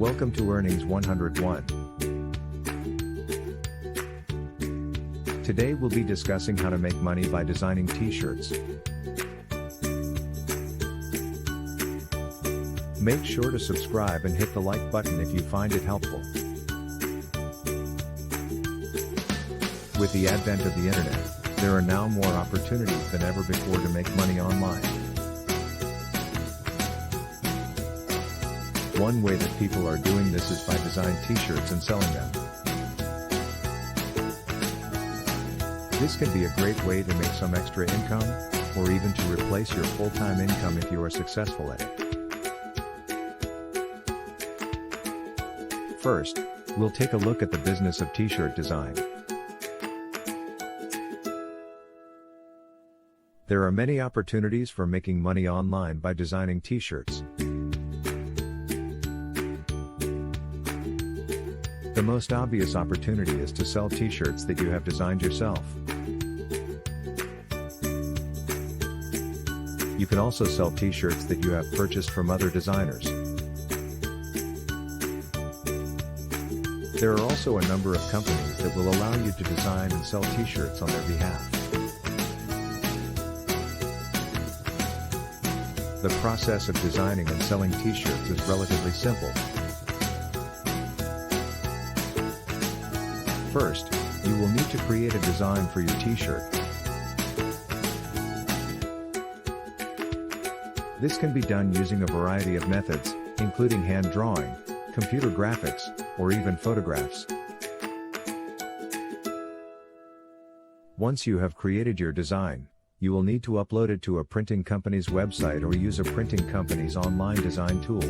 Welcome to Earnings 101. Today we'll be discussing how to make money by designing T-shirts. Make sure to subscribe and hit the like button if you find it helpful. With the advent of the internet, there are now more opportunities than ever before to make money online. One way that people are doing this is by designing T-shirts and selling them. This can be a great way to make some extra income, or even to replace your full-time income if you are successful at it. First, we'll take a look at the business of T-shirt design. There are many opportunities for making money online by designing T-shirts. The most obvious opportunity is to sell T-shirts that you have designed yourself. You can also sell T-shirts that you have purchased from other designers. There are also a number of companies that will allow you to design and sell T-shirts on their behalf. The process of designing and selling T-shirts is relatively simple. First, you will need to create a design for your T-shirt. This can be done using a variety of methods, including hand drawing, computer graphics, or even photographs. Once you have created your design, you will need to upload it to a printing company's website or use a printing company's online design tool.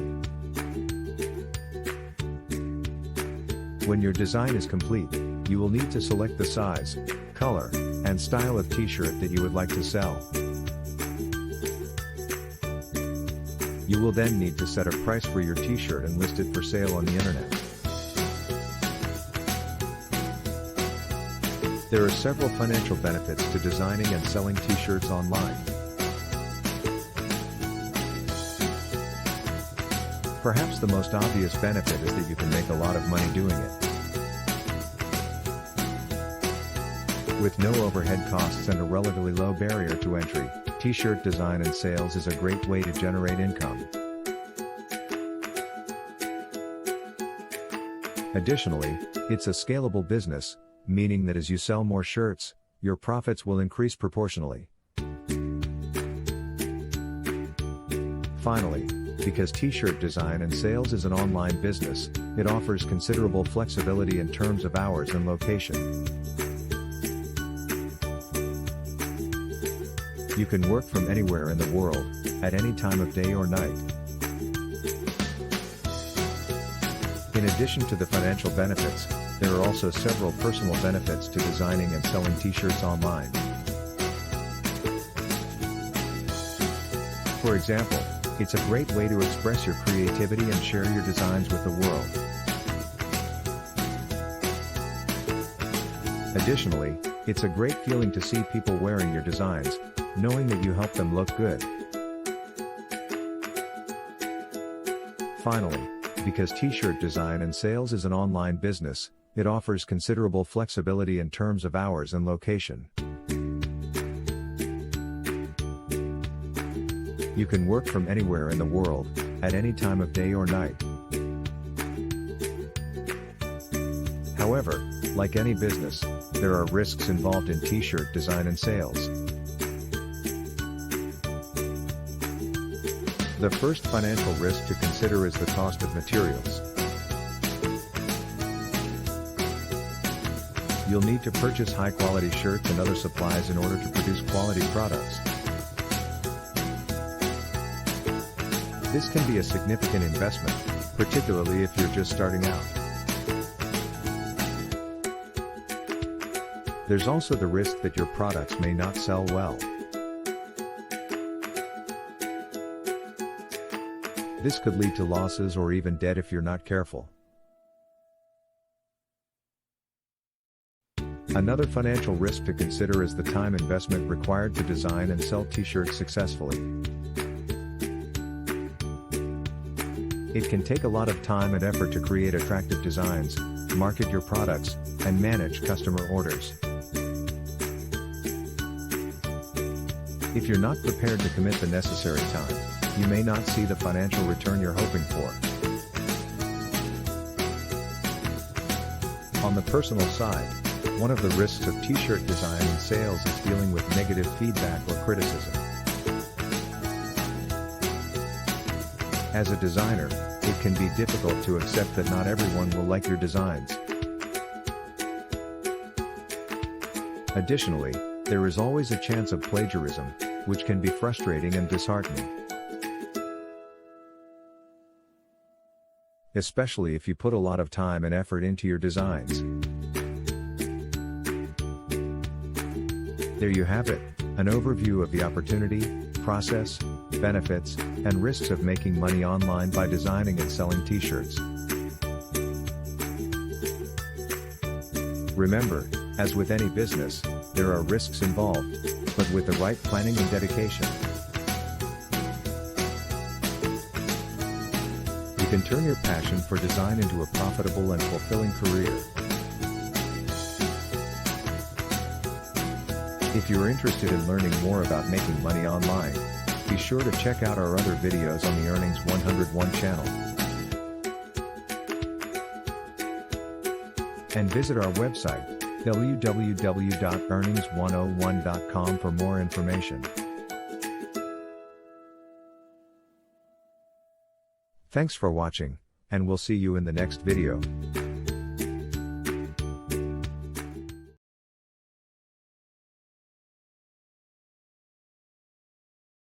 When your design is complete, you will need to select the size, color, and style of T-shirt that you would like to sell. You will then need to set a price for your T-shirt and list it for sale on the internet. There are several financial benefits to designing and selling T-shirts online. Perhaps the most obvious benefit is that you can make a lot of money doing it. With no overhead costs and a relatively low barrier to entry, T-shirt design and sales is a great way to generate income. Additionally, it's a scalable business, meaning that as you sell more shirts, your profits will increase proportionally. Finally, because T-shirt design and sales is an online business, it offers considerable flexibility in terms of hours and location. You can work from anywhere in the world, at any time of day or night. In addition to the financial benefits, there are also several personal benefits to designing and selling T-shirts online. For example, it's a great way to express your creativity and share your designs with the world. Additionally, it's a great feeling to see people wearing your designs, knowing that you help them look good. Finally, because T-shirt design and sales is an online business, it offers considerable flexibility in terms of hours and location. You can work from anywhere in the world, at any time of day or night. However, like any business, there are risks involved in T-shirt design and sales. The first financial risk to consider is the cost of materials. You'll need to purchase high-quality shirts and other supplies in order to produce quality products. This can be a significant investment, particularly if you're just starting out. There's also the risk that your products may not sell well. This could lead to losses or even debt if you're not careful. Another financial risk to consider is the time investment required to design and sell T-shirts successfully. It can take a lot of time and effort to create attractive designs, market your products, and manage customer orders. If you're not prepared to commit the necessary time, you may not see the financial return you're hoping for. On the personal side, one of the risks of t-shirt design and sales is dealing with negative feedback or criticism. As a designer, it can be difficult to accept that not everyone will like your designs. Additionally, there is always a chance of plagiarism, which can be frustrating and disheartening. Especially if you put a lot of time and effort into your designs. There you have it, an overview of the opportunity, process, benefits, and risks of making money online by designing and selling t-shirts. Remember, as with any business, there are risks involved, but with the right planning and dedication, you can turn your passion for design into a profitable and fulfilling career. If you're interested in learning more about making money online, be sure to check out our other videos on the Earnings 101 channel. And visit our website, www.earnings101.com for more information. Thanks for watching, and we'll see you in the next video.